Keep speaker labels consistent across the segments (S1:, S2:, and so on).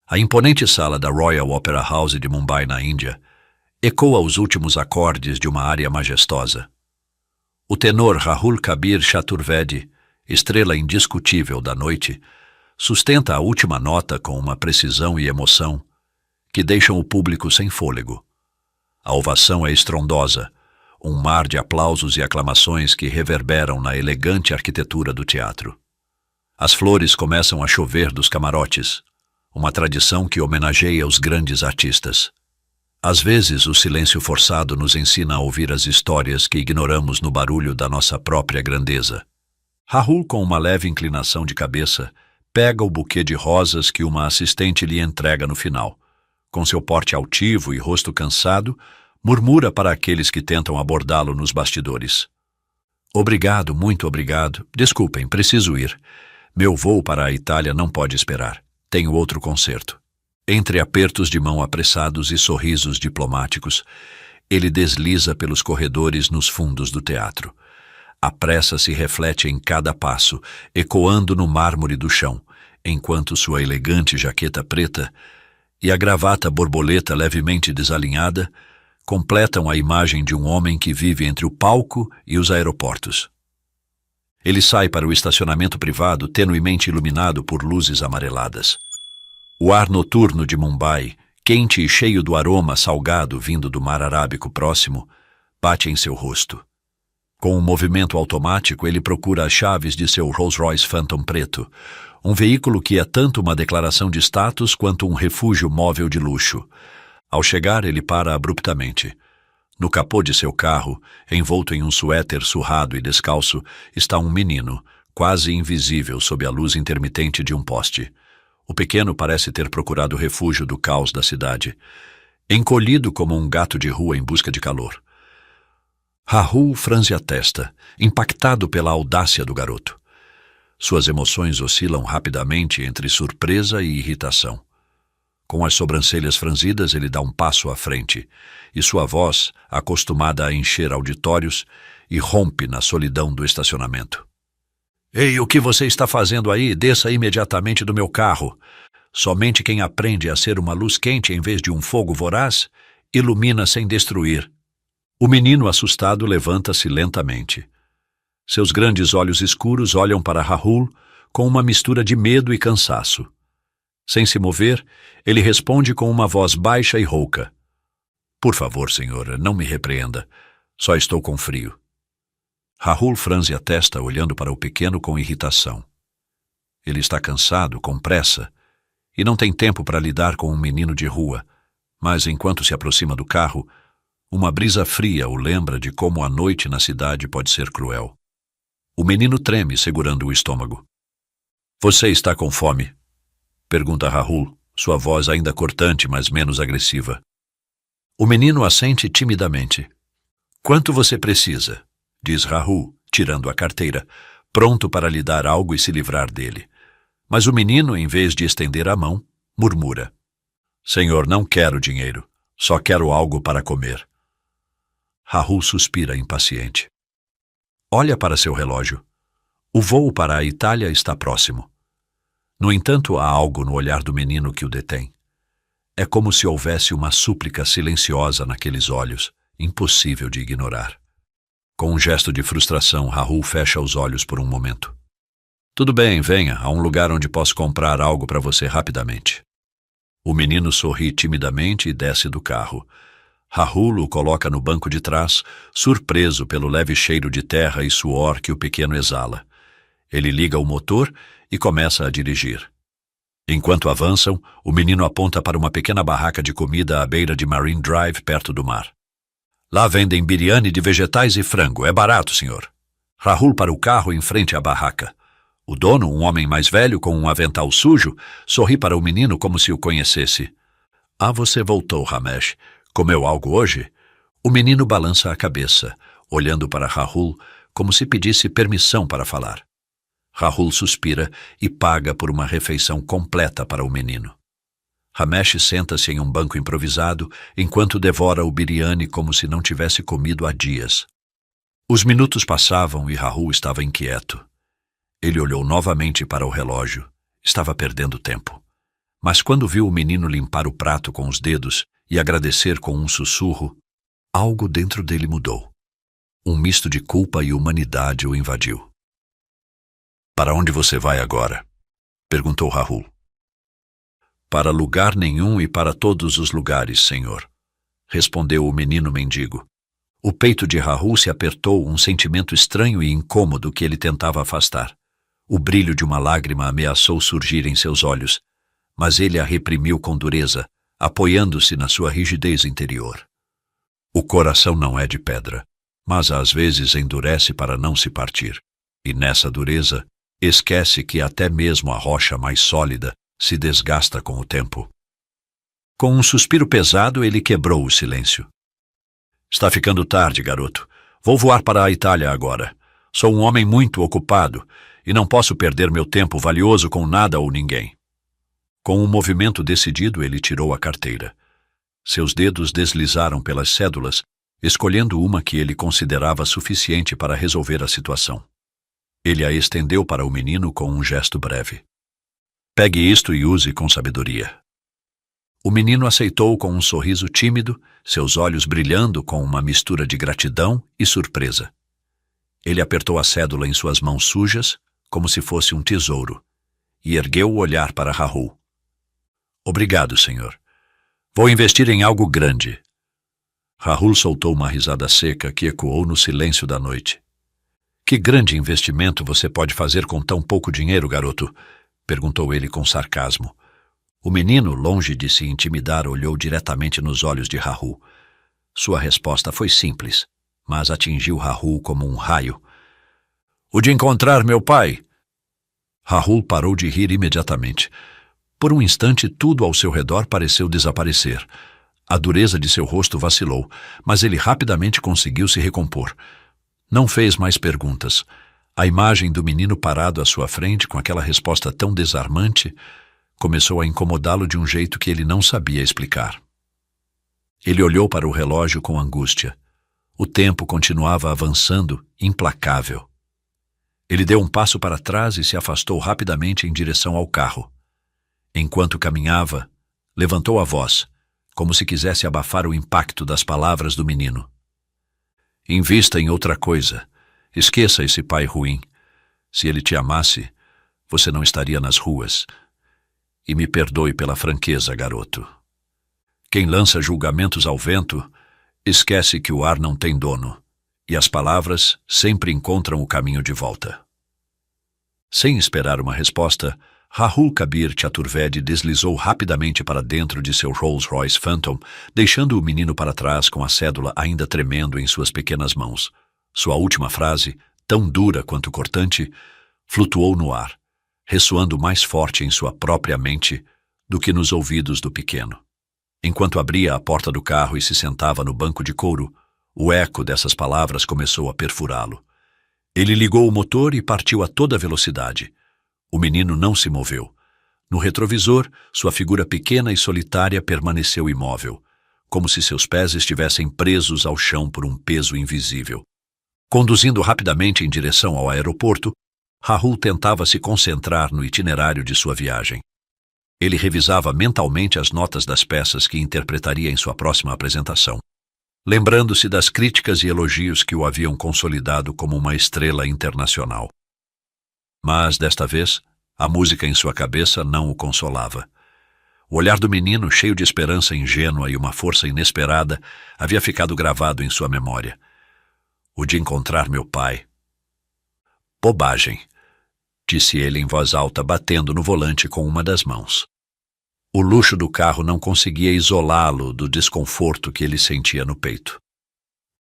S1: A imponente sala da Royal Opera House de Mumbai, na Índia, ecoa os últimos acordes de uma área majestosa. O tenor Rahul Kabir Chaturvedi, estrela indiscutível da noite, sustenta a última nota com uma precisão e emoção que deixam o público sem fôlego. A ovação é estrondosa, um mar de aplausos e aclamações que reverberam na elegante arquitetura do teatro. As flores começam a chover dos camarotes, uma tradição que homenageia os grandes artistas. Às vezes, o silêncio forçado nos ensina a ouvir as histórias que ignoramos no barulho da nossa própria grandeza. Rahul, com uma leve inclinação de cabeça, pega o buquê de rosas que uma assistente lhe entrega no final. Com seu porte altivo e rosto cansado, murmura para aqueles que tentam abordá-lo nos bastidores. Obrigado, muito obrigado. Desculpem, preciso ir. Meu voo para a Itália não pode esperar. Tenho outro concerto. Entre apertos de mão apressados e sorrisos diplomáticos, ele desliza pelos corredores nos fundos do teatro. A pressa se reflete em cada passo, ecoando no mármore do chão, enquanto sua elegante jaqueta preta e a gravata borboleta levemente desalinhada completam a imagem de um homem que vive entre o palco e os aeroportos. Ele sai para o estacionamento privado tenuemente iluminado por luzes amareladas. O ar noturno de Mumbai, quente e cheio do aroma salgado vindo do mar Arábico próximo, bate em seu rosto. Com um movimento automático, ele procura as chaves de seu Rolls-Royce Phantom preto, um veículo que é tanto uma declaração de status quanto um refúgio móvel de luxo. Ao chegar, ele para abruptamente. No capô de seu carro, envolto em um suéter surrado e descalço, está um menino, quase invisível sob a luz intermitente de um poste. O pequeno parece ter procurado refúgio do caos da cidade, encolhido como um gato de rua em busca de calor. Rahul franze a testa, impactado pela audácia do garoto. Suas emoções oscilam rapidamente entre surpresa e irritação. Com as sobrancelhas franzidas, ele dá um passo à frente, e sua voz, acostumada a encher auditórios, irrompe na solidão do estacionamento. Ei, o que você está fazendo aí? Desça imediatamente do meu carro. Somente quem aprende a ser uma luz quente em vez de um fogo voraz, ilumina sem destruir. O menino assustado levanta-se lentamente. Seus grandes olhos escuros olham para Rahul com uma mistura de medo e cansaço. Sem se mover, ele responde com uma voz baixa e rouca. Por favor, senhora, não me repreenda. Só estou com frio. Rahul franze a testa olhando para o pequeno com irritação. Ele está cansado, com pressa, e não tem tempo para lidar com um menino de rua, mas enquanto se aproxima do carro, uma brisa fria o lembra de como a noite na cidade pode ser cruel. O menino treme, segurando o estômago. Você está com fome? Pergunta Rahul, sua voz ainda cortante, mas menos agressiva. O menino assente timidamente. Quanto você precisa? Diz Rahul, tirando a carteira, pronto para lhe dar algo e se livrar dele. Mas o menino, em vez de estender a mão, murmura. Senhor, não quero dinheiro, só quero algo para comer. Rahul suspira impaciente. Olha para seu relógio. O voo para a Itália está próximo. No entanto, há algo no olhar do menino que o detém. É como se houvesse uma súplica silenciosa naqueles olhos, impossível de ignorar. Com um gesto de frustração, Rahul fecha os olhos por um momento. Tudo bem, venha, há um lugar onde posso comprar algo para você rapidamente. O menino sorri timidamente e desce do carro. Rahul o coloca no banco de trás, surpreso pelo leve cheiro de terra e suor que o pequeno exala. Ele liga o motor e começa a dirigir. Enquanto avançam, o menino aponta para uma pequena barraca de comida à beira de Marine Drive, perto do mar. Lá vendem biryani de vegetais e frango. É barato, senhor. Rahul para o carro em frente à barraca. O dono, um homem mais velho com um avental sujo, sorri para o menino como se o conhecesse. Ah, você voltou, Ramesh. Comeu algo hoje? O menino balança a cabeça, olhando para Rahul como se pedisse permissão para falar. Rahul suspira e paga por uma refeição completa para o menino. Ramesh senta-se em um banco improvisado enquanto devora o biryani como se não tivesse comido há dias. Os minutos passavam e Rahul estava inquieto. Ele olhou novamente para o relógio. Estava perdendo tempo. Mas quando viu o menino limpar o prato com os dedos e agradecer com um sussurro, algo dentro dele mudou. Um misto de culpa e humanidade o invadiu. "Para onde você vai agora?" perguntou Rahul. "Para lugar nenhum e para todos os lugares, senhor", respondeu o menino mendigo. O peito de Rahul se apertou, um sentimento estranho e incômodo que ele tentava afastar. O brilho de uma lágrima ameaçou surgir em seus olhos, mas ele a reprimiu com dureza, apoiando-se na sua rigidez interior. O coração não é de pedra, mas às vezes endurece para não se partir, e nessa dureza esquece que até mesmo a rocha mais sólida se desgasta com o tempo. Com um suspiro pesado, ele quebrou o silêncio. "Está ficando tarde, garoto. Vou voar para a Itália agora. Sou um homem muito ocupado e não posso perder meu tempo valioso com nada ou ninguém." Com um movimento decidido, ele tirou a carteira. Seus dedos deslizaram pelas cédulas, escolhendo uma que ele considerava suficiente para resolver a situação. Ele a estendeu para o menino com um gesto breve. "Pegue isto e use com sabedoria." O menino aceitou com um sorriso tímido, seus olhos brilhando com uma mistura de gratidão e surpresa. Ele apertou a cédula em suas mãos sujas, como se fosse um tesouro, e ergueu o olhar para Rahul. "Obrigado, senhor. Vou investir em algo grande." Rahul soltou uma risada seca que ecoou no silêncio da noite. "Que grande investimento você pode fazer com tão pouco dinheiro, garoto?" perguntou ele com sarcasmo. O menino, longe de se intimidar, olhou diretamente nos olhos de Rahul. Sua resposta foi simples, mas atingiu Rahul como um raio. "O de encontrar meu pai." Rahul parou de rir imediatamente. Por um instante, tudo ao seu redor pareceu desaparecer. A dureza de seu rosto vacilou, mas ele rapidamente conseguiu se recompor. Não fez mais perguntas. A imagem do menino parado à sua frente, com aquela resposta tão desarmante, começou a incomodá-lo de um jeito que ele não sabia explicar. Ele olhou para o relógio com angústia. O tempo continuava avançando, implacável. Ele deu um passo para trás e se afastou rapidamente em direção ao carro. Enquanto caminhava, levantou a voz, como se quisesse abafar o impacto das palavras do menino. "Invista em outra coisa. Esqueça esse pai ruim. Se ele te amasse, você não estaria nas ruas. E me perdoe pela franqueza, garoto. Quem lança julgamentos ao vento, esquece que o ar não tem dono, e as palavras sempre encontram o caminho de volta." Sem esperar uma resposta, Rahul Kabir Chaturvedi deslizou rapidamente para dentro de seu Rolls-Royce Phantom, deixando o menino para trás com a cédula ainda tremendo em suas pequenas mãos. Sua última frase, tão dura quanto cortante, flutuou no ar, ressoando mais forte em sua própria mente do que nos ouvidos do pequeno. Enquanto abria a porta do carro e se sentava no banco de couro, o eco dessas palavras começou a perfurá-lo. Ele ligou o motor e partiu a toda velocidade. O menino não se moveu. No retrovisor, sua figura pequena e solitária permaneceu imóvel, como se seus pés estivessem presos ao chão por um peso invisível. Conduzindo rapidamente em direção ao aeroporto, Rahul tentava se concentrar no itinerário de sua viagem. Ele revisava mentalmente as notas das peças que interpretaria em sua próxima apresentação, lembrando-se das críticas e elogios que o haviam consolidado como uma estrela internacional. Mas, desta vez, a música em sua cabeça não o consolava. O olhar do menino, cheio de esperança ingênua e uma força inesperada, havia ficado gravado em sua memória. "O de encontrar meu pai." "Bobagem", disse ele em voz alta, batendo no volante com uma das mãos. O luxo do carro não conseguia isolá-lo do desconforto que ele sentia no peito.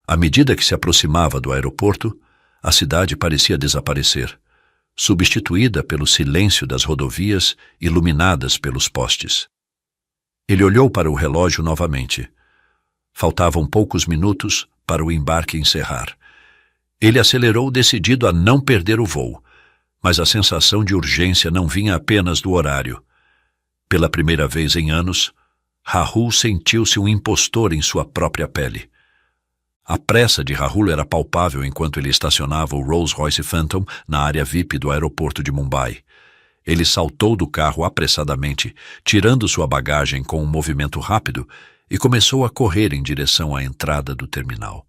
S1: À medida que se aproximava do aeroporto, a cidade parecia desaparecer, substituída pelo silêncio das rodovias iluminadas pelos postes. Ele olhou para o relógio novamente. Faltavam poucos minutos para o embarque encerrar. Ele acelerou, decidido a não perder o voo, mas a sensação de urgência não vinha apenas do horário. Pela primeira vez em anos, Rahul sentiu-se um impostor em sua própria pele. A pressa de Rahul era palpável enquanto ele estacionava o Rolls-Royce Phantom na área VIP do aeroporto de Mumbai. Ele saltou do carro apressadamente, tirando sua bagagem com um movimento rápido, e começou a correr em direção à entrada do terminal.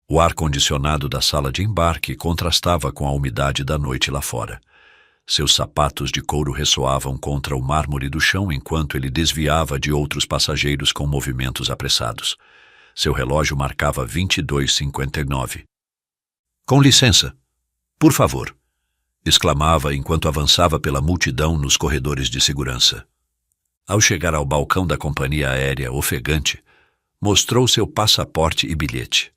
S1: O ar-condicionado da sala de embarque contrastava com a umidade da noite lá fora. Seus sapatos de couro ressoavam contra o mármore do chão enquanto ele desviava de outros passageiros com movimentos apressados. Seu relógio marcava 22h59. "Com licença, por favor", exclamava enquanto avançava pela multidão nos corredores de segurança. Ao chegar ao balcão da companhia aérea ofegante, mostrou seu passaporte e bilhete.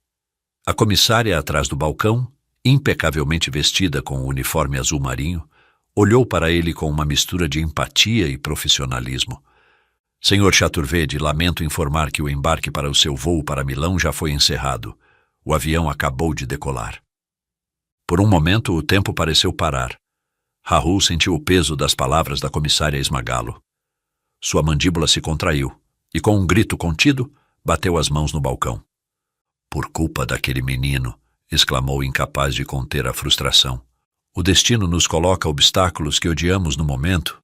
S1: A comissária atrás do balcão, impecavelmente vestida com o uniforme azul marinho, olhou para ele com uma mistura de empatia e profissionalismo. "Senhor Chaturvedi, lamento informar que o embarque para o seu voo para Milão já foi encerrado. O avião acabou de decolar." Por um momento, o tempo pareceu parar. Rahul sentiu o peso das palavras da comissária esmagá-lo. Sua mandíbula se contraiu e, com um grito contido, bateu as mãos no balcão. "Por culpa daquele menino", exclamou, incapaz de conter a frustração. "O destino nos coloca obstáculos que odiamos no momento,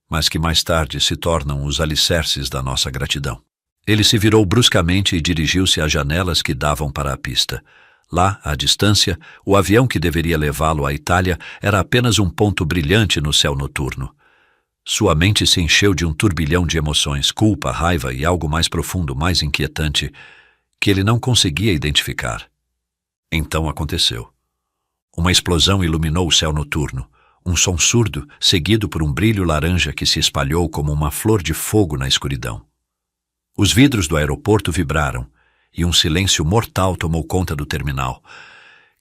S1: mas que mais tarde se tornam os alicerces da nossa gratidão." Ele se virou bruscamente e dirigiu-se às janelas que davam para a pista. Lá, à distância, o avião que deveria levá-lo à Itália era apenas um ponto brilhante no céu noturno. Sua mente se encheu de um turbilhão de emoções, culpa, raiva e algo mais profundo, mais inquietante, que ele não conseguia identificar. Então aconteceu. Uma explosão iluminou o céu noturno, um som surdo, seguido por um brilho laranja que se espalhou como uma flor de fogo na escuridão. Os vidros do aeroporto vibraram, e um silêncio mortal tomou conta do terminal,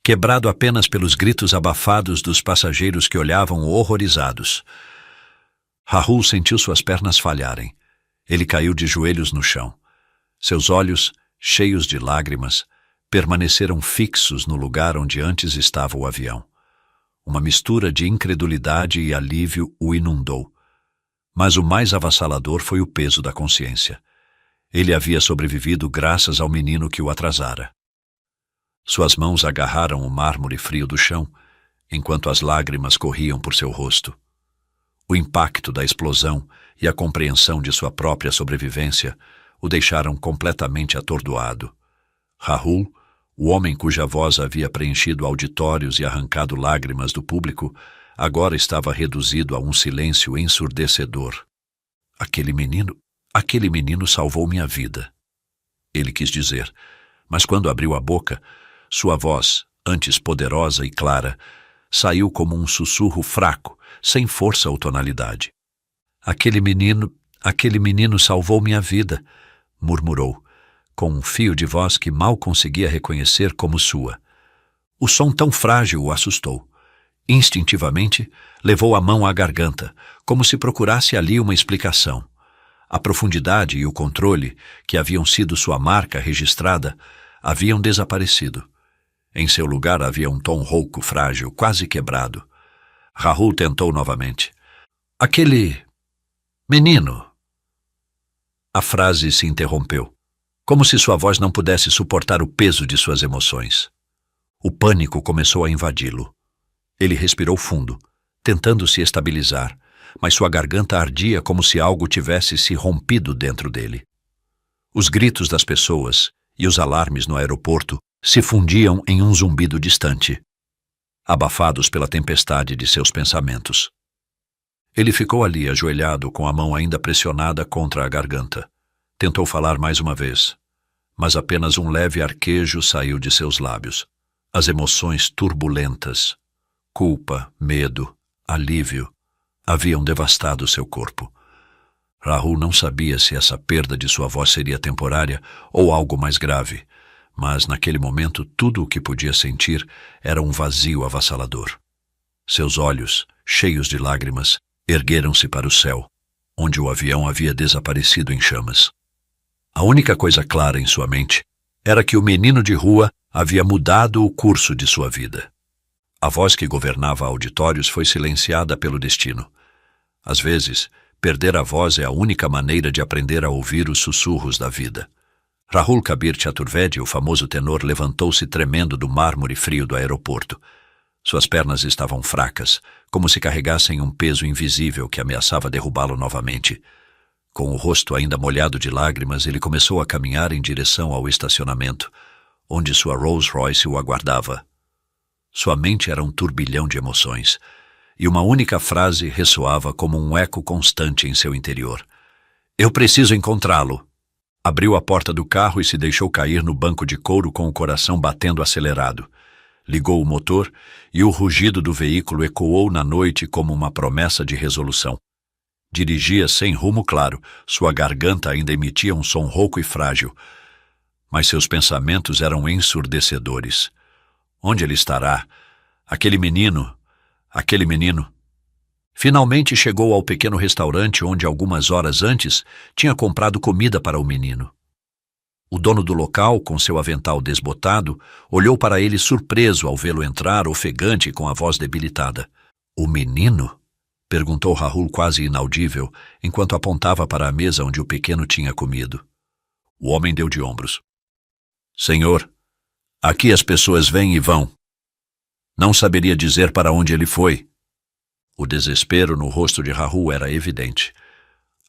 S1: quebrado apenas pelos gritos abafados dos passageiros que olhavam horrorizados. Rahul sentiu suas pernas falharem. Ele caiu de joelhos no chão. Seus olhos, cheios de lágrimas, permaneceram fixos no lugar onde antes estava o avião. Uma mistura de incredulidade e alívio o inundou. Mas o mais avassalador foi o peso da consciência. Ele havia sobrevivido graças ao menino que o atrasara. Suas mãos agarraram o mármore frio do chão, enquanto as lágrimas corriam por seu rosto. O impacto da explosão e a compreensão de sua própria sobrevivência o deixaram completamente atordoado. Rahul, o homem cuja voz havia preenchido auditórios e arrancado lágrimas do público, agora estava reduzido a um silêncio ensurdecedor. Aquele menino salvou minha vida", ele quis dizer, mas quando abriu a boca, sua voz, antes poderosa e clara, saiu como um sussurro fraco, sem força ou tonalidade. Aquele menino salvou minha vida", murmurou, com um fio de voz que mal conseguia reconhecer como sua. O som tão frágil o assustou. Instintivamente, levou a mão à garganta, como se procurasse ali uma explicação. A profundidade e o controle, que haviam sido sua marca registrada, haviam desaparecido. Em seu lugar havia um tom rouco, frágil, quase quebrado. Rahul tentou novamente. "Aquele menino." A frase se interrompeu, como se sua voz não pudesse suportar o peso de suas emoções. O pânico começou a invadi-lo. Ele respirou fundo, tentando se estabilizar, mas sua garganta ardia como se algo tivesse se rompido dentro dele. Os gritos das pessoas e os alarmes no aeroporto se fundiam em um zumbido distante, abafados pela tempestade de seus pensamentos. Ele ficou ali ajoelhado com a mão ainda pressionada contra a garganta. Tentou falar mais uma vez, mas apenas um leve arquejo saiu de seus lábios. As emoções turbulentas, culpa, medo, alívio, haviam devastado seu corpo. Rahul não sabia se essa perda de sua voz seria temporária ou algo mais grave, mas naquele momento tudo o que podia sentir era um vazio avassalador. Seus olhos, cheios de lágrimas, ergueram-se para o céu, onde o avião havia desaparecido em chamas. A única coisa clara em sua mente era que o menino de rua havia mudado o curso de sua vida. A voz que governava auditórios foi silenciada pelo destino. Às vezes, perder a voz é a única maneira de aprender a ouvir os sussurros da vida. Rahul Kabir Chaturvedi, o famoso tenor, levantou-se tremendo do mármore frio do aeroporto. Suas pernas estavam fracas, como se carregassem um peso invisível que ameaçava derrubá-lo novamente. Com o rosto ainda molhado de lágrimas, ele começou a caminhar em direção ao estacionamento, onde sua Rolls Royce o aguardava. Sua mente era um turbilhão de emoções, e uma única frase ressoava como um eco constante em seu interior. Eu preciso encontrá-lo. Abriu a porta do carro e se deixou cair no banco de couro com o coração batendo acelerado. Ligou o motor e o rugido do veículo ecoou na noite como uma promessa de resolução. Dirigia sem rumo claro, sua garganta ainda emitia um som rouco e frágil, mas seus pensamentos eram ensurdecedores. Onde ele estará? Aquele menino... Finalmente chegou ao pequeno restaurante onde algumas horas antes tinha comprado comida para o menino. O dono do local, com seu avental desbotado, olhou para ele surpreso ao vê-lo entrar, ofegante e com a voz debilitada. O menino? Perguntou Rahul quase inaudível, enquanto apontava para a mesa onde o pequeno tinha comido. O homem deu de ombros. Senhor, aqui as pessoas vêm e vão. Não saberia dizer para onde ele foi. O desespero no rosto de Rahul era evidente.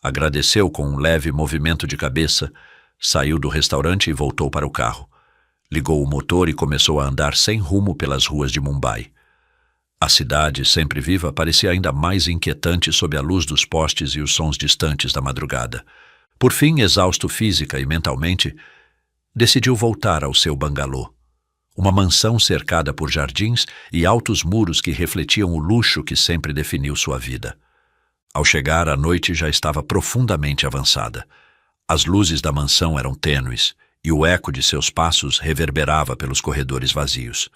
S1: Agradeceu com um leve movimento de cabeça, saiu do restaurante e voltou para o carro. Ligou o motor e começou a andar sem rumo pelas ruas de Mumbai. A cidade, sempre viva, parecia ainda mais inquietante sob a luz dos postes e os sons distantes da madrugada. Por fim, exausto física e mentalmente, decidiu voltar ao seu bangalô. Uma mansão cercada por jardins e altos muros que refletiam o luxo que sempre definiu sua vida. Ao chegar, a noite já estava profundamente avançada. As luzes da mansão eram tênues e o eco de seus passos reverberava pelos corredores vazios.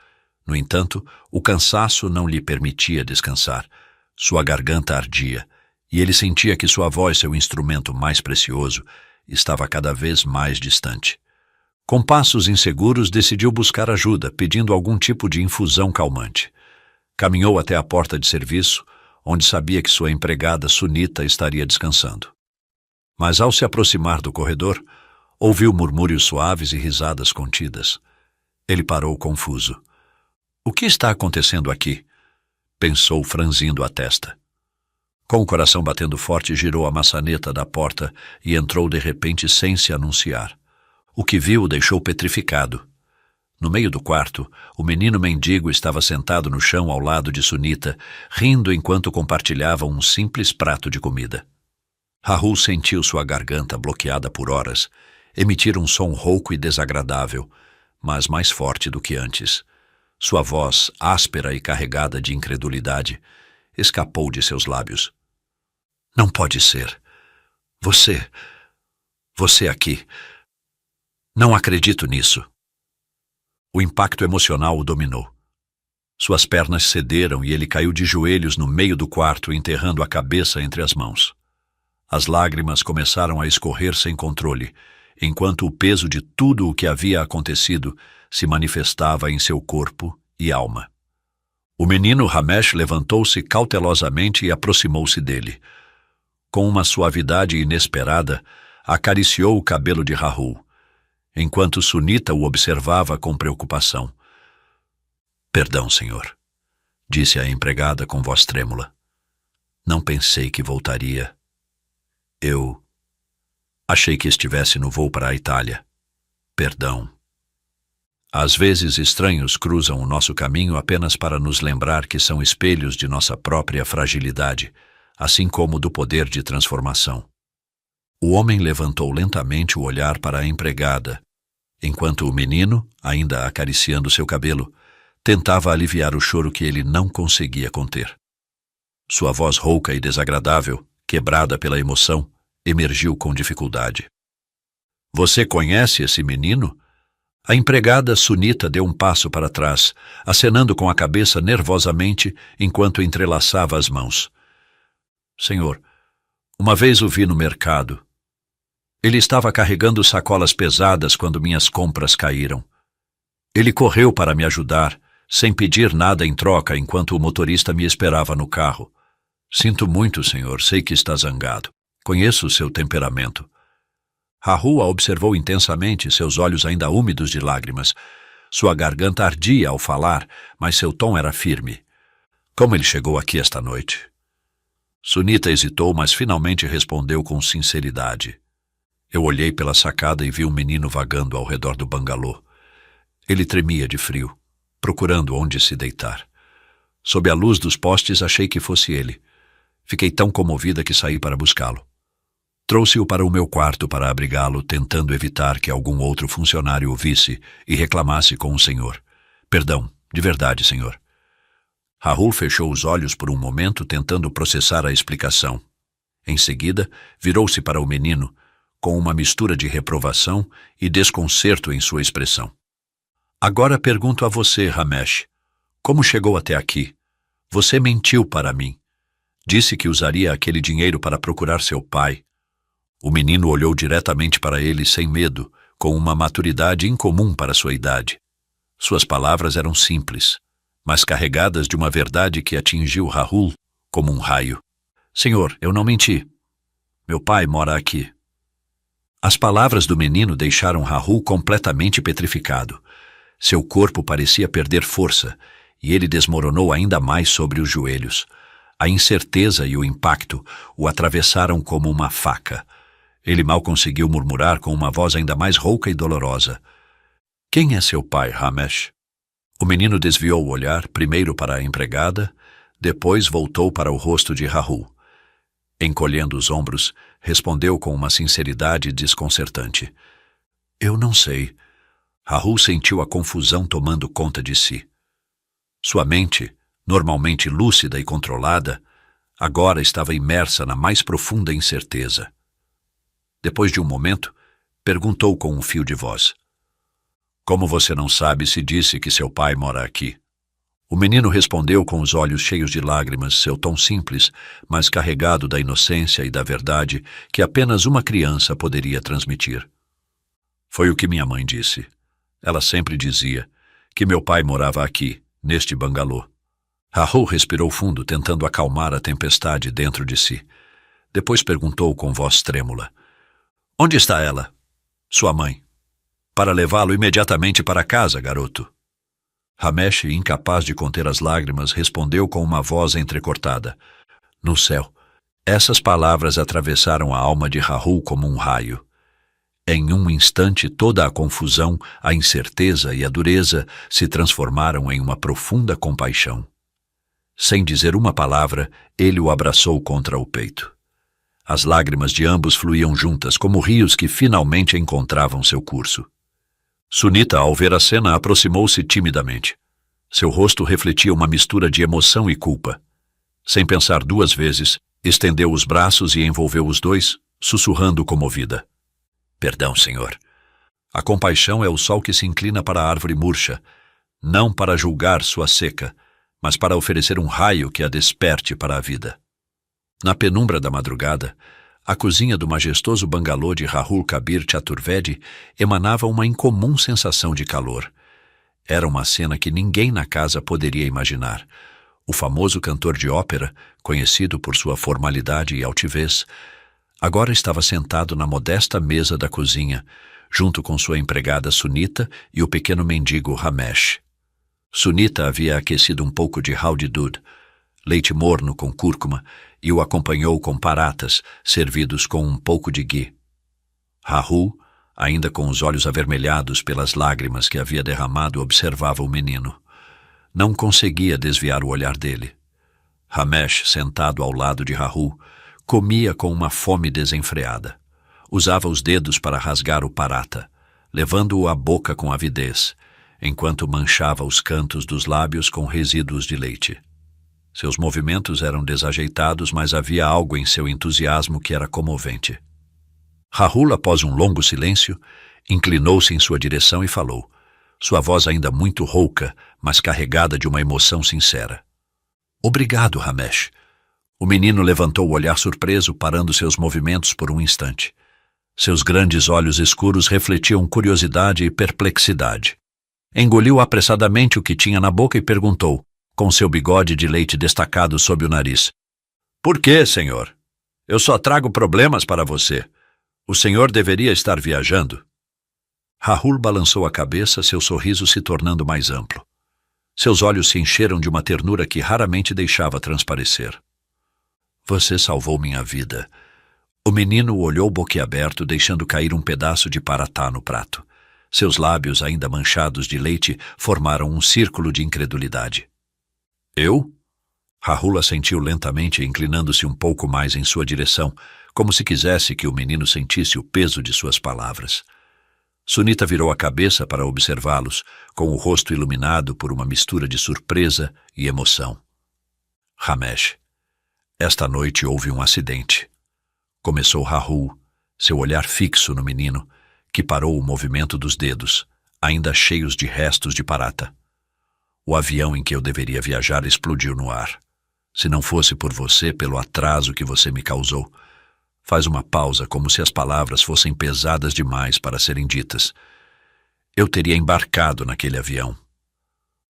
S1: No entanto, o cansaço não lhe permitia descansar. Sua garganta ardia e ele sentia que sua voz, seu instrumento mais precioso, estava cada vez mais distante. Com passos inseguros, decidiu buscar ajuda, pedindo algum tipo de infusão calmante. Caminhou até a porta de serviço, onde sabia que sua empregada Sunita estaria descansando. Mas ao se aproximar do corredor, ouviu murmúrios suaves e risadas contidas. Ele parou confuso. O que está acontecendo aqui? Pensou, franzindo a testa. Com o coração batendo forte, girou a maçaneta da porta e entrou de repente sem se anunciar. O que viu o deixou petrificado. No meio do quarto, o menino mendigo estava sentado no chão ao lado de Sunita, rindo enquanto compartilhavam um simples prato de comida. Rahul sentiu sua garganta bloqueada por horas, emitir um som rouco e desagradável, mas mais forte do que antes. Sua voz, áspera e carregada de incredulidade, escapou de seus lábios. Não pode ser. Você aqui. Não acredito nisso. O impacto emocional o dominou. Suas pernas cederam e ele caiu de joelhos no meio do quarto, enterrando a cabeça entre as mãos. As lágrimas começaram a escorrer sem controle, enquanto o peso de tudo o que havia acontecido se manifestava em seu corpo e alma. O menino Ramesh levantou-se cautelosamente e aproximou-se dele. Com uma suavidade inesperada, acariciou o cabelo de Rahul, enquanto Sunita o observava com preocupação. Perdão, senhor, disse a empregada com voz trêmula. Não pensei que voltaria. Eu achei que estivesse no voo para a Itália. Perdão. Às vezes estranhos cruzam o nosso caminho apenas para nos lembrar que são espelhos de nossa própria fragilidade, assim como do poder de transformação. O homem levantou lentamente o olhar para a empregada, enquanto o menino, ainda acariciando seu cabelo, tentava aliviar o choro que ele não conseguia conter. Sua voz rouca e desagradável, quebrada pela emoção, emergiu com dificuldade. Você conhece esse menino? A empregada Sunita deu um passo para trás, acenando com a cabeça nervosamente enquanto entrelaçava as mãos. Senhor, uma vez o vi no mercado. Ele estava carregando sacolas pesadas quando minhas compras caíram. Ele correu para me ajudar, sem pedir nada em troca enquanto o motorista me esperava no carro. Sinto muito, senhor, sei que está zangado. Conheço o seu temperamento. Rahul a observou intensamente, seus olhos ainda úmidos de lágrimas. Sua garganta ardia ao falar, mas seu tom era firme. Como ele chegou aqui esta noite? Sunita hesitou, mas finalmente respondeu com sinceridade. Eu olhei pela sacada e vi um menino vagando ao redor do bangalô. Ele tremia de frio, procurando onde se deitar. Sob a luz dos postes, achei que fosse ele. Fiquei tão comovida que saí para buscá-lo. Trouxe-o para o meu quarto para abrigá-lo, tentando evitar que algum outro funcionário o visse e reclamasse com o senhor. Perdão, de verdade, senhor. Rahul fechou os olhos por um momento, tentando processar a explicação. Em seguida, virou-se para o menino, com uma mistura de reprovação e desconcerto em sua expressão. Agora pergunto a você, Ramesh, como chegou até aqui? Você mentiu para mim. Disse que usaria aquele dinheiro para procurar seu pai. O menino olhou diretamente para ele sem medo, com uma maturidade incomum para sua idade. Suas palavras eram simples, mas carregadas de uma verdade que atingiu Rahul como um raio. Senhor, eu não menti. Meu pai mora aqui. As palavras do menino deixaram Rahul completamente petrificado. Seu corpo parecia perder força, e ele desmoronou ainda mais sobre os joelhos. A incerteza e o impacto o atravessaram como uma faca. Ele mal conseguiu murmurar com uma voz ainda mais rouca e dolorosa. Quem é seu pai, Ramesh? O menino desviou o olhar, primeiro para a empregada, depois voltou para o rosto de Rahul. Encolhendo os ombros, respondeu com uma sinceridade desconcertante. Eu não sei. Rahul sentiu a confusão tomando conta de si. Sua mente, normalmente lúcida e controlada, agora estava imersa na mais profunda incerteza. Depois de um momento, perguntou com um fio de voz. Como você não sabe se disse que seu pai mora aqui? O menino respondeu com os olhos cheios de lágrimas, seu tom simples, mas carregado da inocência e da verdade que apenas uma criança poderia transmitir. Foi o que minha mãe disse. Ela sempre dizia que meu pai morava aqui, neste bangalô. Rahul respirou fundo, tentando acalmar a tempestade dentro de si. Depois perguntou com voz trêmula. Onde está ela? Sua mãe. Para levá-lo imediatamente para casa, garoto. Ramesh, incapaz de conter as lágrimas, respondeu com uma voz entrecortada. No céu. Essas palavras atravessaram a alma de Rahul como um raio. Em um instante, toda a confusão, a incerteza e a dureza se transformaram em uma profunda compaixão. Sem dizer uma palavra, ele o abraçou contra o peito. As lágrimas de ambos fluíam juntas, como rios que finalmente encontravam seu curso. Sunita, ao ver a cena, aproximou-se timidamente. Seu rosto refletia uma mistura de emoção e culpa. Sem pensar duas vezes, estendeu os braços e envolveu os dois, sussurrando comovida. Perdão, senhor. A compaixão é o sol que se inclina para a árvore murcha, não para julgar sua seca, mas para oferecer um raio que a desperte para a vida. Na penumbra da madrugada, a cozinha do majestoso bangalô de Rahul Kabir Chaturvedi emanava uma incomum sensação de calor. Era uma cena que ninguém na casa poderia imaginar. O famoso cantor de ópera, conhecido por sua formalidade e altivez, agora estava sentado na modesta mesa da cozinha, junto com sua empregada Sunita e o pequeno mendigo Ramesh. Sunita havia aquecido um pouco de haldi dud, leite morno com cúrcuma, e o acompanhou com paratas, servidos com um pouco de ghee. Rahul, ainda com os olhos avermelhados pelas lágrimas que havia derramado, observava o menino. Não conseguia desviar o olhar dele. Ramesh, sentado ao lado de Rahul, comia com uma fome desenfreada. Usava os dedos para rasgar o parata, levando-o à boca com avidez, enquanto manchava os cantos dos lábios com resíduos de leite. Seus movimentos eram desajeitados, mas havia algo em seu entusiasmo que era comovente. Rahul, após um longo silêncio, inclinou-se em sua direção e falou, sua voz ainda muito rouca, mas carregada de uma emoção sincera. Obrigado, Ramesh. O menino levantou o olhar surpreso, parando seus movimentos por um instante. Seus grandes olhos escuros refletiam curiosidade e perplexidade. Engoliu apressadamente o que tinha na boca e perguntou, com seu bigode de leite destacado sob o nariz. Por quê, senhor? Eu só trago problemas para você. O senhor deveria estar viajando. Rahul balançou a cabeça, seu sorriso se tornando mais amplo. Seus olhos se encheram de uma ternura que raramente deixava transparecer. Você salvou minha vida. O menino o olhou boquiaberto, deixando cair um pedaço de paratá no prato. Seus lábios, ainda manchados de leite, formaram um círculo de incredulidade. Eu? Rahul assentiu lentamente, inclinando-se um pouco mais em sua direção, como se quisesse que o menino sentisse o peso de suas palavras. Sunita virou a cabeça para observá-los, com o rosto iluminado por uma mistura de surpresa e emoção. Ramesh, esta noite houve um acidente. Começou Rahul, seu olhar fixo no menino, que parou o movimento dos dedos, ainda cheios de restos de paratá. O avião em que eu deveria viajar explodiu no ar. Se não fosse por você, pelo atraso que você me causou. Faz uma pausa, como se as palavras fossem pesadas demais para serem ditas. Eu teria embarcado naquele avião.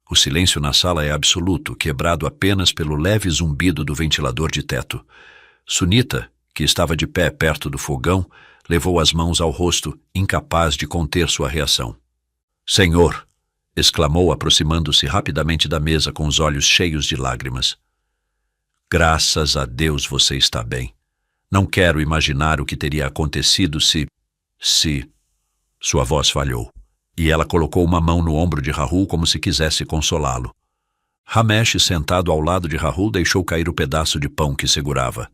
S1: O silêncio na sala é absoluto, quebrado apenas pelo leve zumbido do ventilador de teto. Sunita, que estava de pé perto do fogão, levou as mãos ao rosto, incapaz de conter sua reação. Senhor! Exclamou, aproximando-se rapidamente da mesa com os olhos cheios de lágrimas. Graças a Deus você está bem. Não quero imaginar o que teria acontecido se... Sua voz falhou, e ela colocou uma mão no ombro de Rahul como se quisesse consolá-lo. Ramesh, sentado ao lado de Rahul, deixou cair o pedaço de pão que segurava.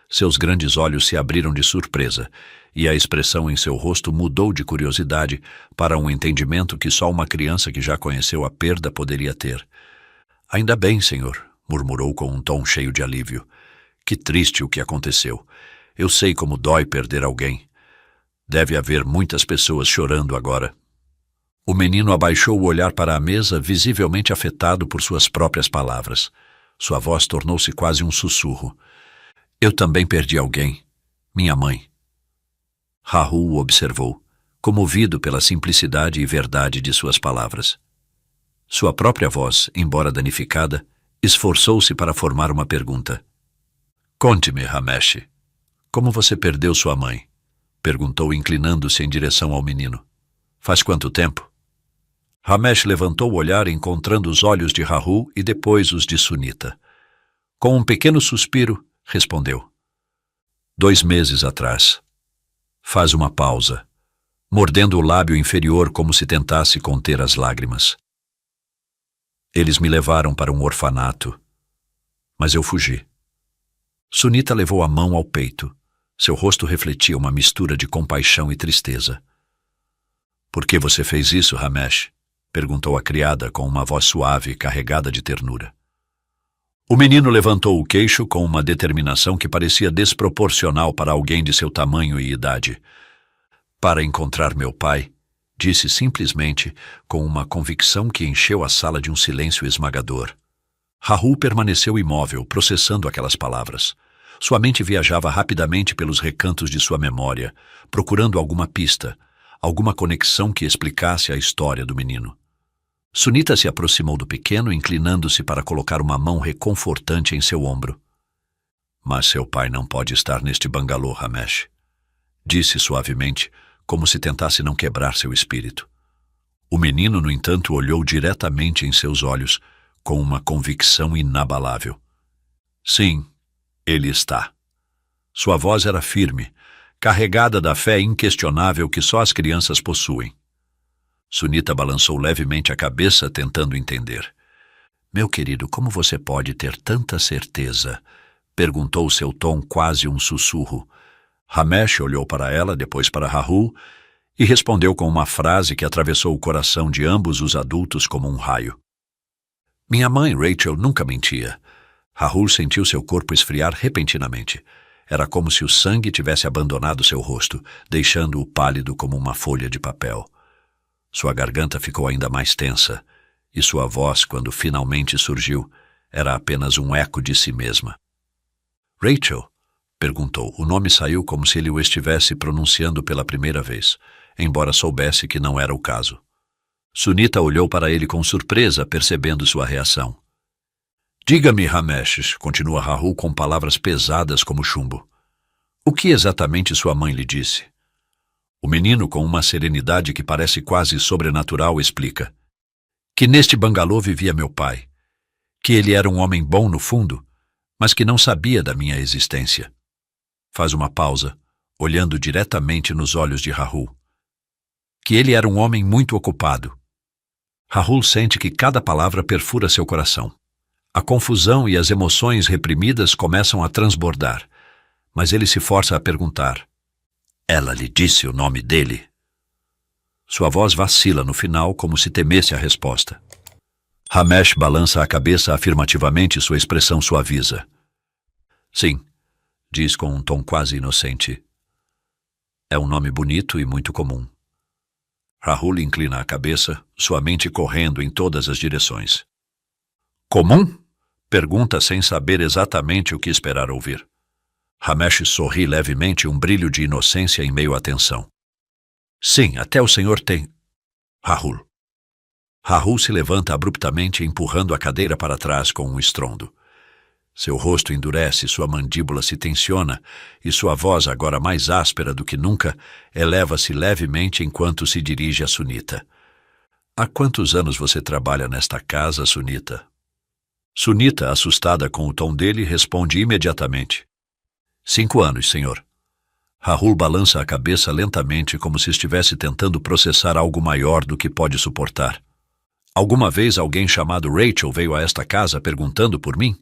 S1: Seus grandes olhos se abriram de surpresa, e a expressão em seu rosto mudou de curiosidade para um entendimento que só uma criança que já conheceu a perda poderia ter. Ainda bem, senhor, murmurou com um tom cheio de alívio. Que triste o que aconteceu. Eu sei como dói perder alguém. Deve haver muitas pessoas chorando agora. O menino abaixou o olhar para a mesa, visivelmente afetado por suas próprias palavras. Sua voz tornou-se quase um sussurro. Eu também perdi alguém. Minha mãe. Rahul o observou, comovido pela simplicidade e verdade de suas palavras. Sua própria voz, embora danificada, esforçou-se para formar uma pergunta. Conte-me, Ramesh. Como você perdeu sua mãe? Perguntou, inclinando-se em direção ao menino. Faz quanto tempo? Ramesh levantou o olhar, encontrando os olhos de Rahul e depois os de Sunita. Com um pequeno suspiro, respondeu. 2 meses atrás. Faz uma pausa, mordendo o lábio inferior como se tentasse conter as lágrimas. Eles me levaram para um orfanato, mas eu fugi. Sunita levou a mão ao peito. Seu rosto refletia uma mistura de compaixão e tristeza. Por que você fez isso, Ramesh? Perguntou a criada com uma voz suave, carregada de ternura. O menino levantou o queixo com uma determinação que parecia desproporcional para alguém de seu tamanho e idade. Para encontrar meu pai, disse simplesmente, com uma convicção que encheu a sala de um silêncio esmagador. Rahul permaneceu imóvel, processando aquelas palavras. Sua mente viajava rapidamente pelos recantos de sua memória, procurando alguma pista, alguma conexão que explicasse a história do menino. Sunita se aproximou do pequeno, inclinando-se para colocar uma mão reconfortante em seu ombro. Mas seu pai não pode estar neste bangalô, Ramesh. Disse suavemente, como se tentasse não quebrar seu espírito. O menino, no entanto, olhou diretamente em seus olhos, com uma convicção inabalável. Sim, ele está. Sua voz era firme, carregada da fé inquestionável que só as crianças possuem. Sunita balançou levemente a cabeça, tentando entender. Meu querido, como você pode ter tanta certeza? Perguntou seu tom quase um sussurro. Ramesh olhou para ela, depois para Rahul, e respondeu com uma frase que atravessou o coração de ambos os adultos como um raio. Minha mãe, Rachel, nunca mentia. Rahul sentiu seu corpo esfriar repentinamente. Era como se o sangue tivesse abandonado seu rosto, deixando-o pálido como uma folha de papel. Sua garganta ficou ainda mais tensa, e sua voz, quando finalmente surgiu, era apenas um eco de si mesma. Rachel? Perguntou. O nome saiu como se ele o estivesse pronunciando pela primeira vez, embora soubesse que não era o caso. Sunita olhou para ele com surpresa, percebendo sua reação. Diga-me, Ramesh, continua Rahul com palavras pesadas como chumbo. O que exatamente sua mãe lhe disse? O menino, com uma serenidade que parece quase sobrenatural, explica que neste bangalô vivia meu pai, que ele era um homem bom no fundo, mas que não sabia da minha existência. Faz uma pausa, olhando diretamente nos olhos de Rahul. Que ele era um homem muito ocupado. Rahul sente que cada palavra perfura seu coração. A confusão e as emoções reprimidas começam a transbordar, mas ele se força a perguntar: ela lhe disse o nome dele? Sua voz vacila no final, como se temesse a resposta. Ramesh balança a cabeça afirmativamente e sua expressão suaviza. Sim, diz com um tom quase inocente. É um nome bonito e muito comum. Rahul inclina a cabeça, sua mente correndo em todas as direções. Comum? Pergunta sem saber exatamente o que esperar ouvir. Ramesh sorri levemente, um brilho de inocência em meio à tensão. Sim, até o senhor tem... Rahul. Rahul se levanta abruptamente, empurrando a cadeira para trás com um estrondo. Seu rosto endurece, sua mandíbula se tensiona e sua voz, agora mais áspera do que nunca, eleva-se levemente enquanto se dirige a Sunita. Há quantos anos você trabalha nesta casa, Sunita? Sunita, assustada com o tom dele, responde imediatamente. 5 anos, senhor. Rahul balança a cabeça lentamente, como se estivesse tentando processar algo maior do que pode suportar. Alguma vez alguém chamado Rachel veio a esta casa perguntando por mim?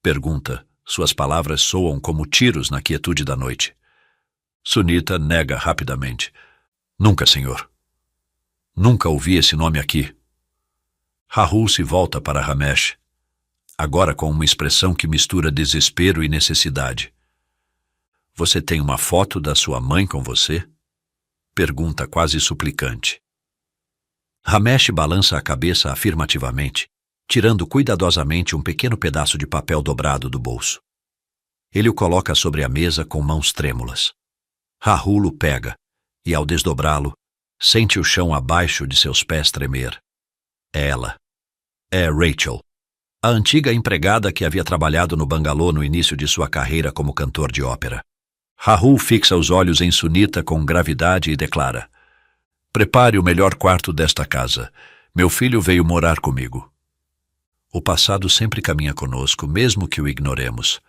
S1: Pergunta. Suas palavras soam como tiros na quietude da noite. Sunita nega rapidamente. Nunca, senhor. Nunca ouvi esse nome aqui. Rahul se volta para Ramesh, agora com uma expressão que mistura desespero e necessidade. Você tem uma foto da sua mãe com você? Pergunta quase suplicante. Ramesh balança a cabeça afirmativamente, tirando cuidadosamente um pequeno pedaço de papel dobrado do bolso. Ele o coloca sobre a mesa com mãos trêmulas. Rahul o pega e, ao desdobrá-lo, sente o chão abaixo de seus pés tremer. É ela. É Rachel, a antiga empregada que havia trabalhado no bangalô no início de sua carreira como cantor de ópera. Rahul fixa os olhos em Sunita com gravidade e declara: prepare o melhor quarto desta casa. Meu filho veio morar comigo. O passado sempre caminha conosco, mesmo que o ignoremos.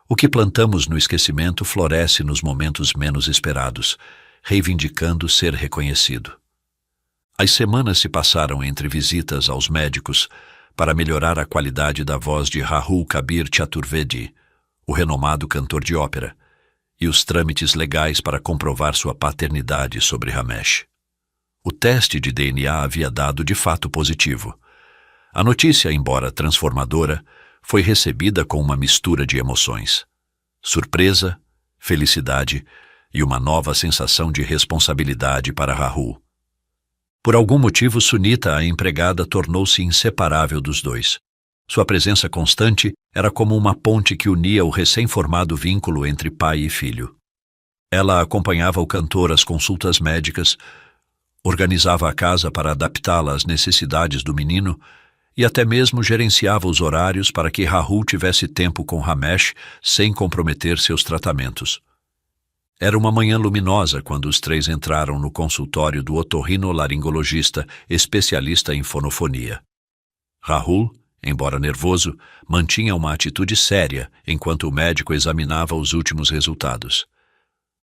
S1: O que plantamos no esquecimento floresce nos momentos menos esperados, reivindicando ser reconhecido. As semanas se passaram entre visitas aos médicos para melhorar a qualidade da voz de Rahul Kabir Chaturvedi, o renomado cantor de ópera, e os trâmites legais para comprovar sua paternidade sobre Ramesh. O teste de DNA havia dado de fato positivo. A notícia, embora transformadora, foi recebida com uma mistura de emoções: surpresa, felicidade e uma nova sensação de responsabilidade para Rahul. Por algum motivo, Sunita, a empregada, tornou-se inseparável dos dois. Sua presença constante era como uma ponte que unia o recém-formado vínculo entre pai e filho. Ela acompanhava o cantor às consultas médicas, organizava a casa para adaptá-la às necessidades do menino e até mesmo gerenciava os horários para que Rahul tivesse tempo com Ramesh sem comprometer seus tratamentos. Era uma manhã luminosa quando os três entraram no consultório do otorrinolaringologista, especialista em fonofonia. Rahul, embora nervoso, mantinha uma atitude séria enquanto o médico examinava os últimos resultados.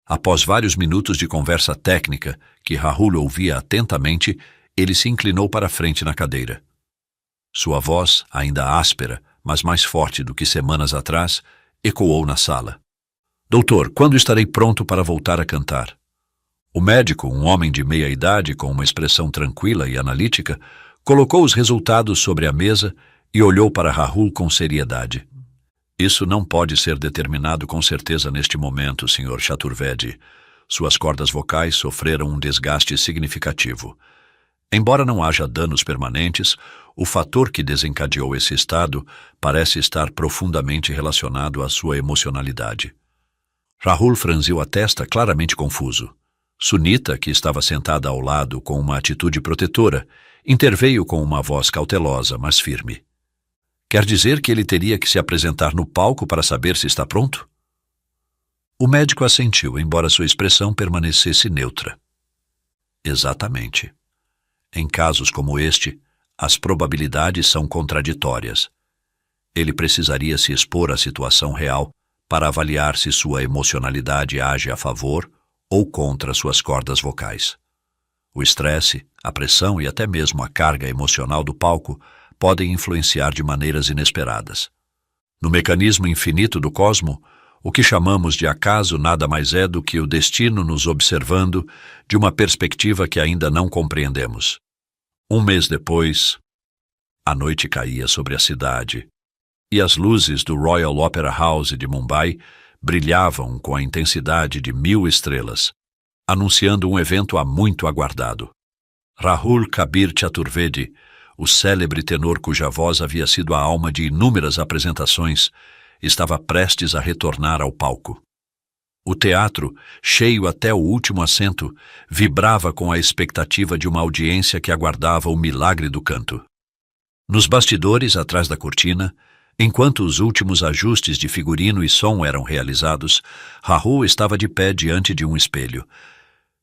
S1: Após vários minutos de conversa técnica, que Rahul ouvia atentamente, ele se inclinou para a frente na cadeira. Sua voz, ainda áspera, mas mais forte do que semanas atrás, ecoou na sala. Doutor, quando estarei pronto para voltar a cantar? O médico, um homem de meia idade com uma expressão tranquila e analítica, colocou os resultados sobre a mesa e olhou para Rahul com seriedade. Isso não pode ser determinado com certeza neste momento, Sr. Chaturvedi. Suas cordas vocais sofreram um desgaste significativo. Embora não haja danos permanentes, o fator que desencadeou esse estado parece estar profundamente relacionado à sua emocionalidade. Rahul franziu a testa, claramente confuso. Sunita, que estava sentada ao lado com uma atitude protetora, interveio com uma voz cautelosa, mas firme. Quer dizer que ele teria que se apresentar no palco para saber se está pronto? O médico assentiu, embora sua expressão permanecesse neutra. Exatamente. Em casos como este, as probabilidades são contraditórias. Ele precisaria se expor à situação real para avaliar se sua emocionalidade age a favor ou contra suas cordas vocais. O estresse, a pressão e até mesmo a carga emocional do palco podem influenciar de maneiras inesperadas. No mecanismo infinito do cosmo, o que chamamos de acaso nada mais é do que o destino nos observando de uma perspectiva que ainda não compreendemos. Um mês depois, a noite caía sobre a cidade e as luzes do Royal Opera House de Mumbai brilhavam com a intensidade de 1000 estrelas, anunciando um evento há muito aguardado. Rahul Kabir Chaturvedi, o célebre tenor cuja voz havia sido a alma de inúmeras apresentações, estava prestes a retornar ao palco. O teatro, cheio até o último assento, vibrava com a expectativa de uma audiência que aguardava o milagre do canto. Nos bastidores, atrás da cortina, enquanto os últimos ajustes de figurino e som eram realizados, Rahul estava de pé diante de um espelho.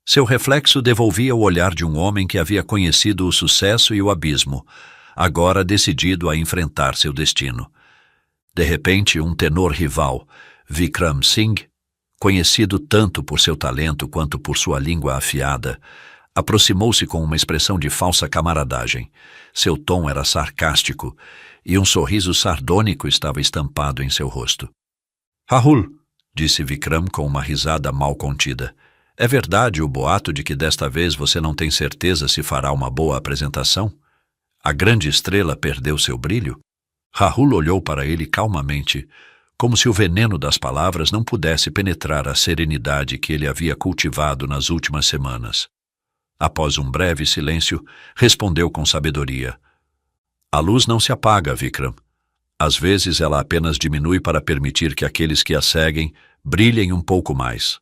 S1: Seu reflexo devolvia o olhar de um homem que havia conhecido o sucesso e o abismo, agora decidido a enfrentar seu destino. De repente, um tenor rival, Vikram Singh, conhecido tanto por seu talento quanto por sua língua afiada, aproximou-se com uma expressão de falsa camaradagem. Seu tom era sarcástico e um sorriso sardônico estava estampado em seu rosto. "Rahul", disse Vikram com uma risada mal contida, "é verdade o boato de que desta vez você não tem certeza se fará uma boa apresentação? A grande estrela perdeu seu brilho?" Rahul olhou para ele calmamente, como se o veneno das palavras não pudesse penetrar a serenidade que ele havia cultivado nas últimas semanas. Após um breve silêncio, respondeu com sabedoria: "A luz não se apaga, Vikram. Às vezes ela apenas diminui para permitir que aqueles que a seguem brilhem um pouco mais.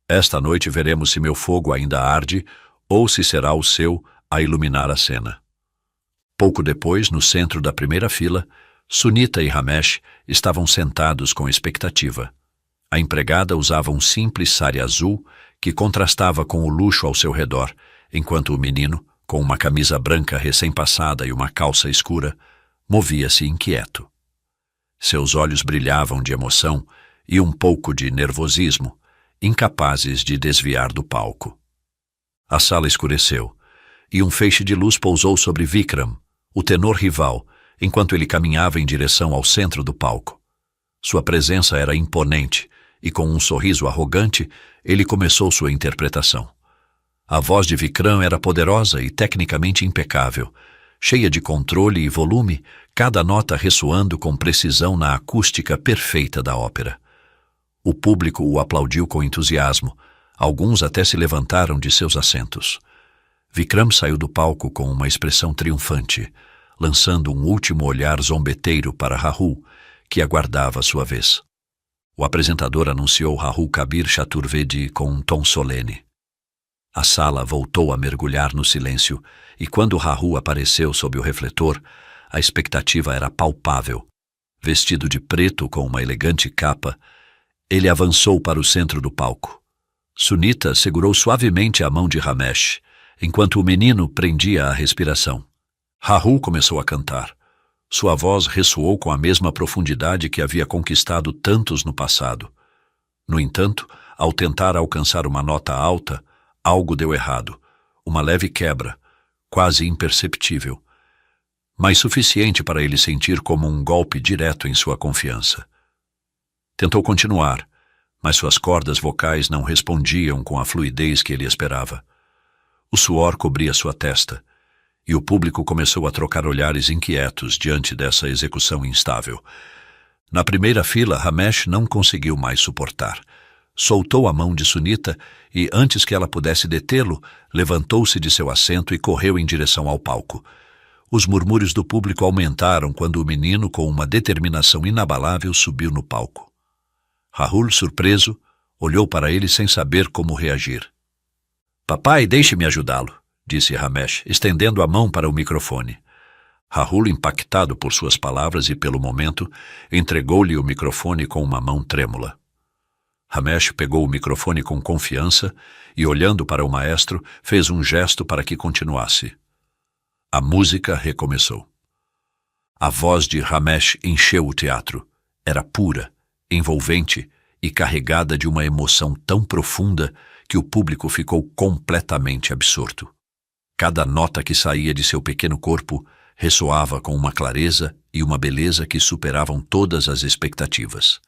S1: Esta noite veremos se meu fogo ainda arde ou se será o seu a iluminar a cena." Pouco depois, no centro da primeira fila, Sunita e Ramesh estavam sentados com expectativa. A empregada usava um simples sari azul que contrastava com o luxo ao seu redor, enquanto o menino, com uma camisa branca recém-passada e uma calça escura, movia-se inquieto. Seus olhos brilhavam de emoção e um pouco de nervosismo, incapazes de desviar do palco. A sala escureceu, e um feixe de luz pousou sobre Vikram, o tenor rival, enquanto ele caminhava em direção ao centro do palco. Sua presença era imponente, e com um sorriso arrogante, ele começou sua interpretação. A voz de Vikram era poderosa e tecnicamente impecável, cheia de controle e volume, cada nota ressoando com precisão na acústica perfeita da ópera. O público o aplaudiu com entusiasmo, alguns até se levantaram de seus assentos. Vikram saiu do palco com uma expressão triunfante, lançando um último olhar zombeteiro para Rahul, que aguardava sua vez. O apresentador anunciou Rahul Kabir Chaturvedi com um tom solene. A sala voltou a mergulhar no silêncio, e quando Rahul apareceu sob o refletor, a expectativa era palpável. Vestido de preto com uma elegante capa, ele avançou para o centro do palco. Sunita segurou suavemente a mão de Ramesh, enquanto o menino prendia a respiração. Rahul começou a cantar. Sua voz ressoou com a mesma profundidade que havia conquistado tantos no passado. No entanto, ao tentar alcançar uma nota alta, algo deu errado. Uma leve quebra, quase imperceptível, mas suficiente para ele sentir como um golpe direto em sua confiança. Tentou continuar, mas suas cordas vocais não respondiam com a fluidez que ele esperava. O suor cobria sua testa, e o público começou a trocar olhares inquietos diante dessa execução instável. Na primeira fila, Ramesh não conseguiu mais suportar. Soltou a mão de Sunita e, antes que ela pudesse detê-lo, levantou-se de seu assento e correu em direção ao palco. Os murmúrios do público aumentaram quando o menino, com uma determinação inabalável, subiu no palco. Rahul, surpreso, olhou para ele sem saber como reagir. "Papai, deixe-me ajudá-lo", disse Ramesh, estendendo a mão para o microfone. Rahul, impactado por suas palavras e pelo momento, entregou-lhe o microfone com uma mão trêmula. Ramesh pegou o microfone com confiança e, olhando para o maestro, fez um gesto para que continuasse. A música recomeçou. A voz de Ramesh encheu o teatro. Era pura, envolvente e carregada de uma emoção tão profunda que o público ficou completamente absorto. Cada nota que saía de seu pequeno corpo ressoava com uma clareza e uma beleza que superavam todas as expectativas.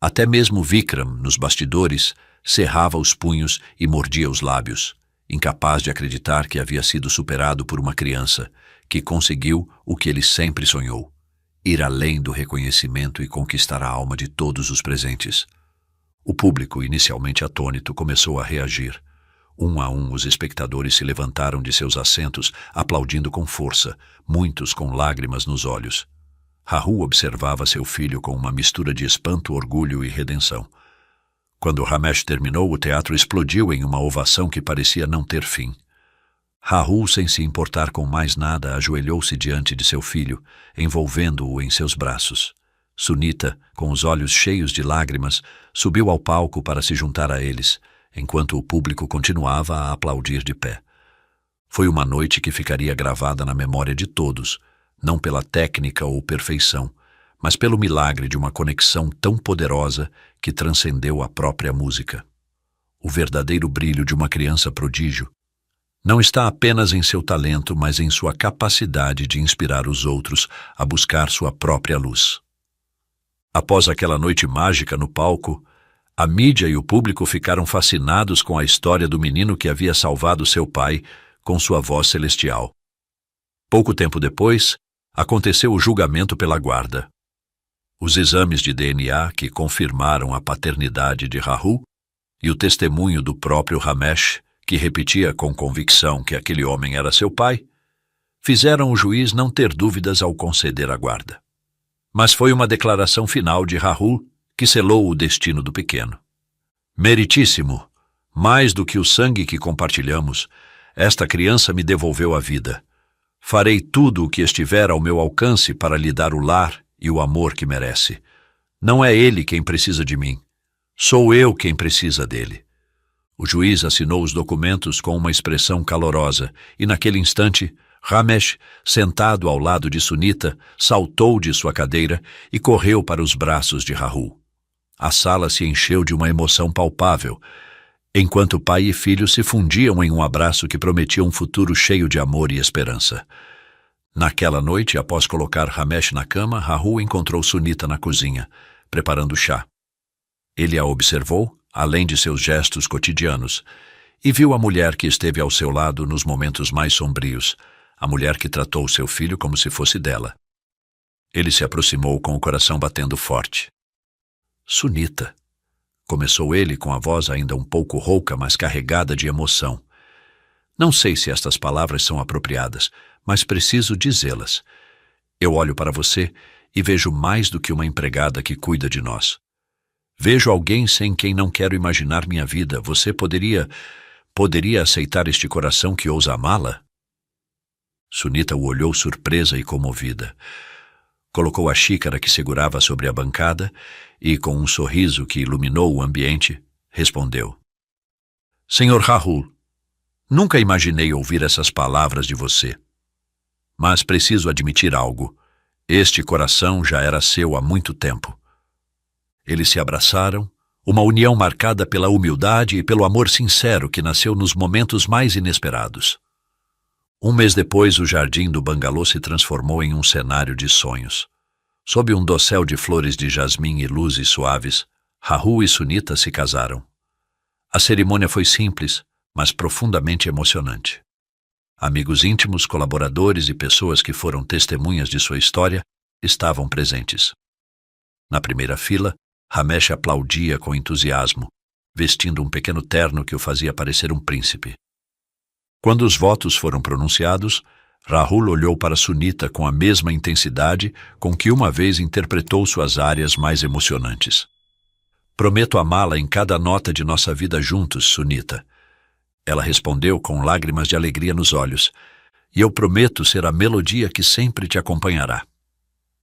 S1: Até mesmo Vikram, nos bastidores, cerrava os punhos e mordia os lábios, incapaz de acreditar que havia sido superado por uma criança que conseguiu o que ele sempre sonhou: ir além do reconhecimento e conquistar a alma de todos os presentes. O público, inicialmente atônito, começou a reagir. Um a um, os espectadores se levantaram de seus assentos, aplaudindo com força, muitos com lágrimas nos olhos. Rahul observava seu filho com uma mistura de espanto, orgulho e redenção. Quando Ramesh terminou, o teatro explodiu em uma ovação que parecia não ter fim. Rahul, sem se importar com mais nada, ajoelhou-se diante de seu filho, envolvendo-o em seus braços. Sunita, com os olhos cheios de lágrimas, subiu ao palco para se juntar a eles, enquanto o público continuava a aplaudir de pé. Foi uma noite que ficaria gravada na memória de todos, não pela técnica ou perfeição, mas pelo milagre de uma conexão tão poderosa que transcendeu a própria música. O verdadeiro brilho de uma criança prodígio não está apenas em seu talento, mas em sua capacidade de inspirar os outros a buscar sua própria luz. Após aquela noite mágica no palco, a mídia e o público ficaram fascinados com a história do menino que havia salvado seu pai com sua voz celestial. Pouco tempo depois, aconteceu o julgamento pela guarda. Os exames de DNA que confirmaram a paternidade de Rahul e o testemunho do próprio Ramesh, que repetia com convicção que aquele homem era seu pai, fizeram o juiz não ter dúvidas ao conceder a guarda. Mas foi uma declaração final de Rahul que selou o destino do pequeno. Meritíssimo, mais do que o sangue que compartilhamos, esta criança me devolveu a vida. Farei tudo o que estiver ao meu alcance para lhe dar o lar e o amor que merece. Não é ele quem precisa de mim. Sou eu quem precisa dele. O juiz assinou os documentos com uma expressão calorosa e, naquele instante, Ramesh, sentado ao lado de Sunita, saltou de sua cadeira e correu para os braços de Rahul. A sala se encheu de uma emoção palpável, enquanto pai e filho se fundiam em um abraço que prometia um futuro cheio de amor e esperança. Naquela noite, após colocar Ramesh na cama, Rahul encontrou Sunita na cozinha, preparando chá. Ele a observou, além de seus gestos cotidianos, e viu a mulher que esteve ao seu lado nos momentos mais sombrios, a mulher que tratou seu filho como se fosse dela. Ele se aproximou com o coração batendo forte. Sunita, começou ele com a voz ainda um pouco rouca, mas carregada de emoção. Não sei se estas palavras são apropriadas, mas preciso dizê-las. Eu olho para você e vejo mais do que uma empregada que cuida de nós. Vejo alguém sem quem não quero imaginar minha vida. Você poderia aceitar este coração que ousa amá-la? Sunita o olhou surpresa e comovida. Colocou a xícara que segurava sobre a bancada e, com um sorriso que iluminou o ambiente, respondeu: Senhor Rahul, nunca imaginei ouvir essas palavras de você. Mas preciso admitir algo. Este coração já era seu há muito tempo. Eles se abraçaram, uma união marcada pela humildade e pelo amor sincero que nasceu nos momentos mais inesperados. Um mês depois, o jardim do bangalô se transformou em um cenário de sonhos. Sob um dossel de flores de jasmim e luzes suaves, Rahul e Sunita se casaram. A cerimônia foi simples, mas profundamente emocionante. Amigos íntimos, colaboradores e pessoas que foram testemunhas de sua história estavam presentes. Na primeira fila, Ramesh aplaudia com entusiasmo, vestindo um pequeno terno que o fazia parecer um príncipe. Quando os votos foram pronunciados, Rahul olhou para Sunita com a mesma intensidade com que uma vez interpretou suas áreas mais emocionantes. Prometo amá-la em cada nota de nossa vida juntos, Sunita. Ela respondeu com lágrimas de alegria nos olhos, e eu prometo ser a melodia que sempre te acompanhará.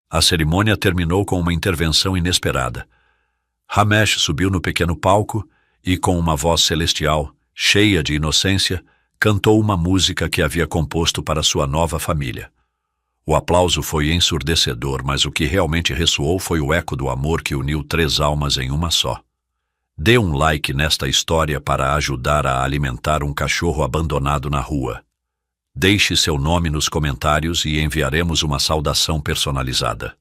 S1: A cerimônia terminou com uma intervenção inesperada. Ramesh subiu no pequeno palco e, com uma voz celestial, cheia de inocência, cantou uma música que havia composto para sua nova família. O aplauso foi ensurdecedor, mas o que realmente ressoou foi o eco do amor que uniu 3 almas em uma só. Dê um like nesta história para ajudar a alimentar um cachorro abandonado na rua. Deixe seu nome nos comentários e enviaremos uma saudação personalizada.